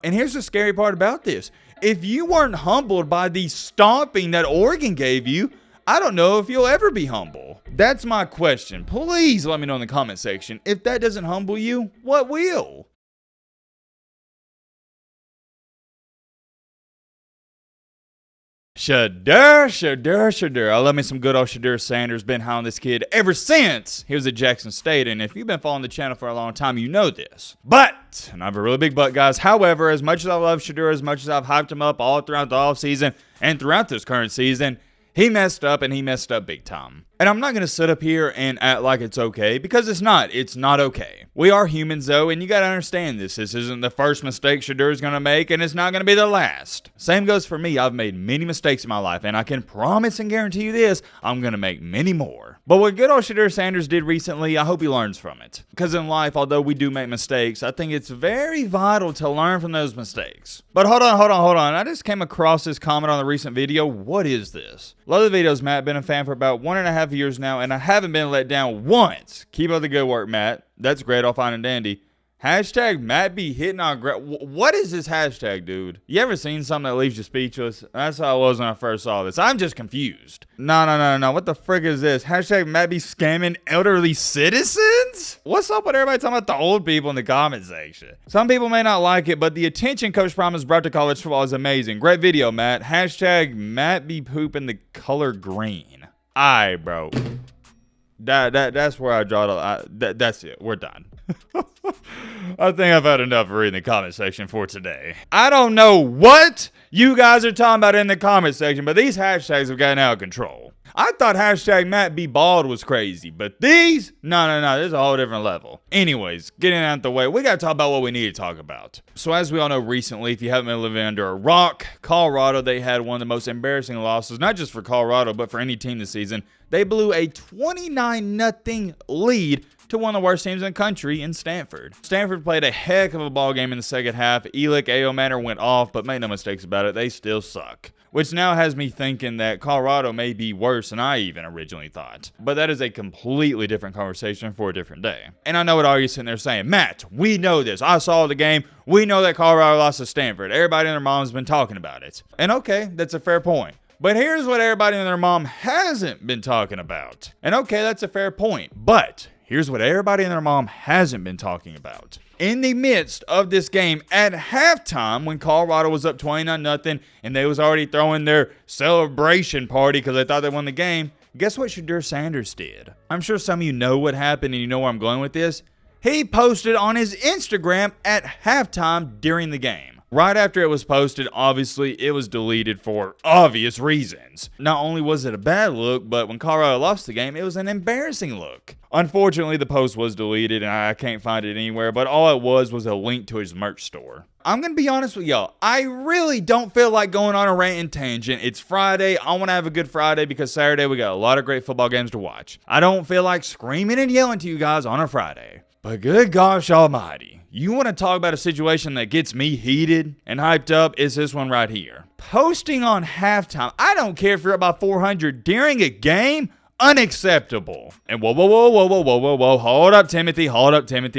And here's the scary part about this. If you weren't humbled by the stomping that Oregon gave you, I don't know if you'll ever be humble. That's my question. Please let me know in the comment section. If that doesn't humble you, what will? Shedeur. I love me some good old Shedeur Sanders. Been high on this kid ever since he was at Jackson State. And if you've been following the channel for a long time, you know this. But, and I have a really big but, guys. However, as much as I love Shedeur, as much as I've hyped him up all throughout the offseason and throughout this current season, he messed up, and he messed up big time. And I'm not going to sit up here and act like it's okay, because it's not. It's not okay. We are humans, though, and you got to understand this. This isn't the first mistake Shedeur's going to make, and it's not going to be the last. Same goes for me. I've made many mistakes in my life, and I can promise and guarantee you this, I'm going to make many more. But what good old Shedeur Sanders did recently, I hope he learns from it. Because in life, although we do make mistakes, I think it's very vital to learn from those mistakes. But hold on. I just came across this comment on the recent video. What is this? Love the videos, Matt. Been a fan for about 1.5 years now, and I haven't been let down once. Keep up the good work, Matt. That's great, all fine and dandy. Hashtag Matt be hitting on what is this hashtag, dude? You ever seen something that leaves you speechless? That's how I was when I first saw this. I'm just confused. No. What the frick is this? Hashtag Matt be scamming elderly citizens? What's up with everybody talking about the old people in the comment section? Some people may not like it, but the attention Coach Promise brought to college football is amazing. Great video, Matt. Hashtag Matt be pooping the color green. Aight, bro. That's where I draw the that's it. We're done. I think I've had enough of reading the comment section for today. I don't know what you guys are talking about in the comment section, but these hashtags have gotten out of control. I thought hashtag Matt be bald was crazy, but these? No. This is a whole different level. Anyways, getting out the way, we got to talk about what we need to talk about. So as we all know recently, if you haven't been living under a rock, Colorado, they had one of the most embarrassing losses, not just for Colorado, but for any team this season. They blew a 29-0 lead to one of the worst teams in the country in Stanford. Stanford played a heck of a ball game in the second half. Elick Ayomatter went off, but make no mistakes about it, they still suck. Which now has me thinking that Colorado may be worse than I even originally thought. But that is a completely different conversation for a different day. And I know what all you're sitting there saying, Matt, we know this. I saw the game. We know that Colorado lost to Stanford. Everybody and their mom's been talking about it. And okay, that's a fair point. But here's what everybody and their mom hasn't been talking about. And okay, that's a fair point. But here's what everybody and their mom hasn't been talking about. In the midst of this game at halftime, when Colorado was up 29-0 and they was already throwing their celebration party because they thought they won the game, guess what Shedeur Sanders did? I'm sure some of you know what happened and you know where I'm going with this. He posted on his Instagram at halftime during the game. Right after it was posted, obviously, it was deleted for obvious reasons. Not only was it a bad look, but when Colorado lost the game, it was an embarrassing look. Unfortunately, the post was deleted, and I can't find it anywhere, but all it was a link to his merch store. I'm going to be honest with y'all. I really don't feel like going on a rant and tangent. It's Friday. I want to have a good Friday because Saturday we got a lot of great football games to watch. I don't feel like screaming and yelling to you guys on a Friday. But good gosh almighty. You want to talk about a situation that gets me heated and hyped up? Is this one right here. Posting on halftime. I don't care if you're up by 400 during a game. Unacceptable. And whoa. Hold up, Timothy.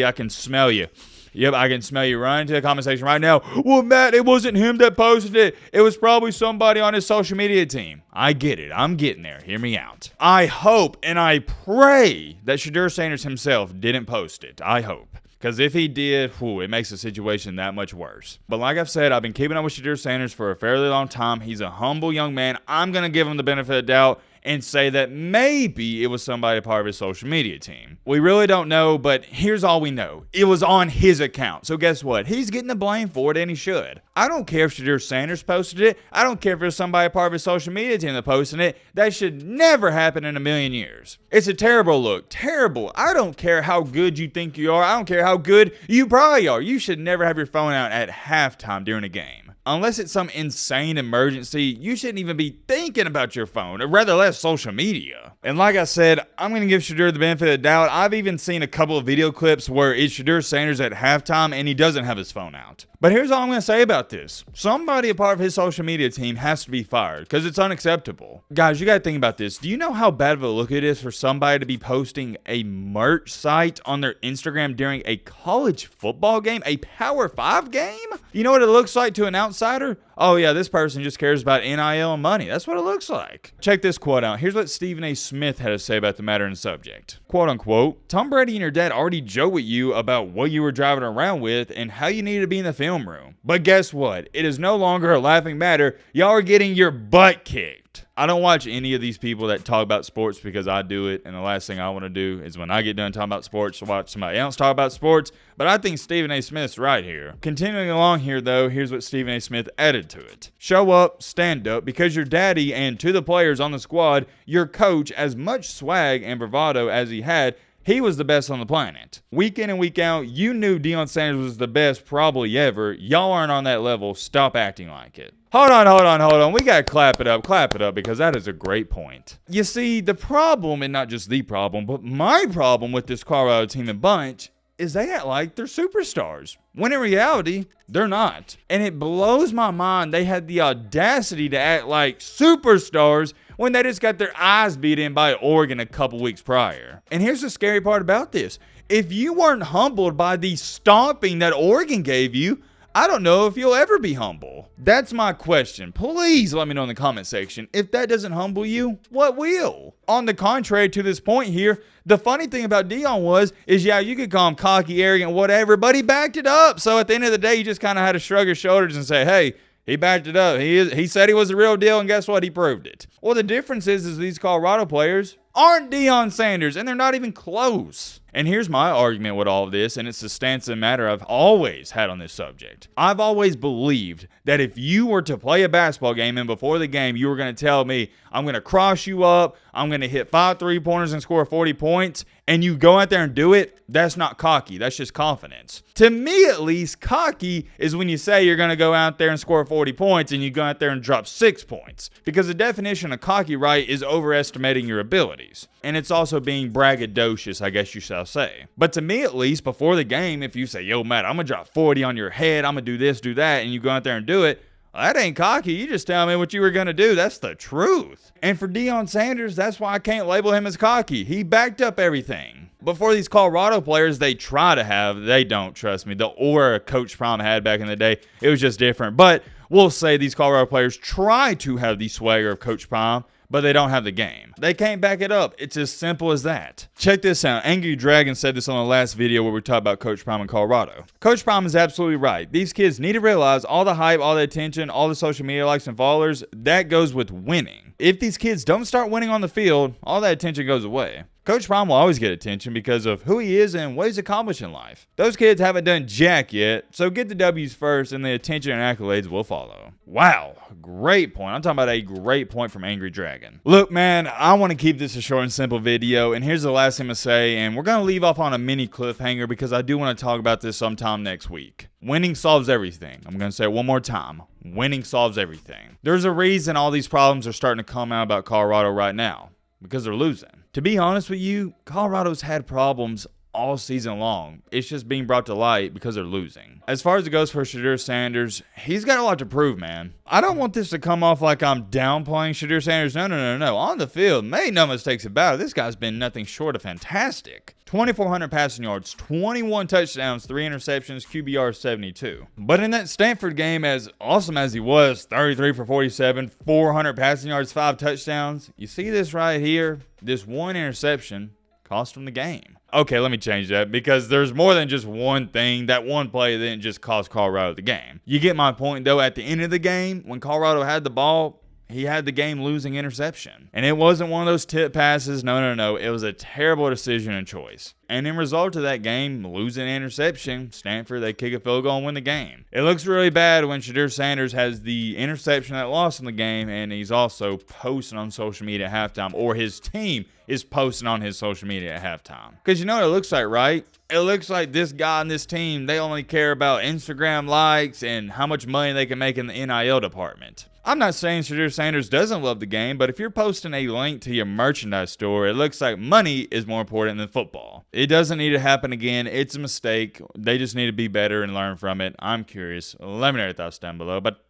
I can smell you. Yep, I can smell you running to the comment section right now. Well, Matt, it wasn't him that posted it. It was probably somebody on his social media team. I get it. I'm getting there. Hear me out. I hope and I pray that Shedeur Sanders himself didn't post it. I hope. Because if he did, it makes the situation that much worse. But like I've said, I've been keeping up with Shedeur Sanders for a fairly long time. He's a humble young man. I'm going to give him the benefit of the doubt and say that maybe it was somebody part of his social media team. We really don't know, but here's all we know. It was on his account. So guess what? He's getting the blame for it, and he should. I don't care if Shedeur Sanders posted it. I don't care if there's somebody part of his social media team that posted it. That should never happen in a million years. It's a terrible look. Terrible. I don't care how good you think you are. I don't care how good you probably are. You should never have your phone out at halftime during a game. unless it's some insane emergency, you shouldn't even be thinking about your phone, or rather less social media. And like I said, I'm going to give Shedeur the benefit of the doubt. I've even seen a couple of video clips where it's Shedeur Sanders at halftime and he doesn't have his phone out. But here's all I'm going to say about this. Somebody a part of his social media team has to be fired because it's unacceptable. Guys, you got to think about this. Do you know how bad of a look it is for somebody to be posting a merch site on their Instagram during a college football game, a Power 5 game? You know what it looks like to an outsider? Oh yeah, this person just cares about NIL and money. That's what it looks like. Check this quote out. Here's what Stephen A. Smith had to say about the matter and subject. Quote unquote, Tom Brady and your dad already joked with you about what you were driving around with and how you needed to be in the film room. But guess what? It is no longer a laughing matter. Y'all are getting your butt kicked. I don't watch any of these people that talk about sports because I do it, and the last thing I want to do is when I get done talking about sports, watch somebody else talk about sports, but I think Stephen A. Smith's right here. Continuing along here, though, here's what Stephen A. Smith added to it. Show up, stand up, because your daddy and to the players on the squad, your coach, as much swag and bravado as he had, he was the best on the planet. Week in and week out, you knew Deion Sanders was the best probably ever. Y'all aren't on that level. Stop acting like it. Hold on. We got to clap it up, because that is a great point. You see, the problem, and not just the problem, but my problem with this Colorado team and bunch is they act like they're superstars, when in reality, they're not. And it blows my mind they had the audacity to act like superstars when they just got their eyes beat in by Oregon a couple weeks prior. And here's the scary part about this. If you weren't humbled by the stomping that Oregon gave you, I don't know if you'll ever be humble. That's my question. Please let me know in the comment section. If that doesn't humble you, what will? On the contrary to this point here, the funny thing about Deion is yeah, you could call him cocky, arrogant, whatever, but he backed it up. So at the end of the day, you just kind of had to shrug his shoulders and say, hey, he backed it up. He said he was the real deal, and guess what? He proved it. Well, the difference is these Colorado players aren't Deion Sanders, and they're not even close. And here's my argument with all of this, and it's the stance and matter I've always had on this subject. I've always believed that if you were to play a basketball game and before the game you were going to tell me, I'm going to cross you up, I'm going to hit 5 3-pointers and score 40 points, and you go out there and do it, that's not cocky. That's just confidence. To me, at least, cocky is when you say you're going to go out there and score 40 points and you go out there and drop 6 points. Because the definition of cocky, right, is overestimating your abilities. And it's also being braggadocious, I guess you shall say. But to me, at least, before the game, if you say, yo, Matt, I'm going to drop 40 on your head, I'm going to do this, do that, and you go out there and do it, well, that ain't cocky. You just tell me what you were going to do. That's the truth. And for Deion Sanders, that's why I can't label him as cocky. He backed up everything. But for these Colorado players, they don't, trust me. The aura Coach Prime had back in the day, it was just different. But we'll say these Colorado players try to have the swagger of Coach Prime, but they don't have the game. They can't back it up. It's as simple as that. Check this out. Angry Dragon said this on the last video where we talked about Coach Prime in Colorado. Coach Prime is absolutely right. These kids need to realize all the hype, all the attention, all the social media likes and followers, that goes with winning. If these kids don't start winning on the field, all that attention goes away. Coach Prime will always get attention because of who he is and what he's accomplished in life. Those kids haven't done jack yet, so get the W's first and the attention and accolades will follow. Wow, great point. I'm talking about a great point from Angry Dragon. Look, man, I want to keep this a short and simple video, and here's the last thing to say, and we're going to leave off on a mini cliffhanger because I do want to talk about this sometime next week. Winning solves everything. I'm going to say it one more time. Winning solves everything. There's a reason all these problems are starting to come out about Colorado right now, because they're losing. To be honest with you, Colorado's had problems all season long. It's just being brought to light because they're losing. As far as it goes for Shedeur Sanders, he's got a lot to prove, man. I don't want this to come off like I'm downplaying Shedeur Sanders. No. On the field, made no mistakes about it. This guy's been nothing short of fantastic. 2,400 passing yards, 21 touchdowns, 3 interceptions, QBR 72. But in that Stanford game, as awesome as he was, 33 for 47, 400 passing yards, 5 touchdowns. You see this right here? This one interception cost him the game. Okay, let me change that because there's more than just one thing. That one play didn't just cost Colorado the game. You get my point, though. At the end of the game, when Colorado had the ball, he had the game-losing interception. And it wasn't one of those tip passes. No. It was a terrible decision and choice. And in result of that game, losing interception, Stanford, they kick a field goal and win the game. It looks really bad when Shedeur Sanders has the interception that lost in the game, and he's also posting on social media at halftime, or his team is posting on his social media at halftime. Because you know what it looks like, right? It looks like this guy and this team, they only care about Instagram likes and how much money they can make in the NIL department. I'm not saying Shedeur Sanders doesn't love the game, but if you're posting a link to your merchandise store, it looks like money is more important than football. It doesn't need to happen again. It's a mistake. They just need to be better and learn from it. I'm curious. Let me know your thoughts down below. But,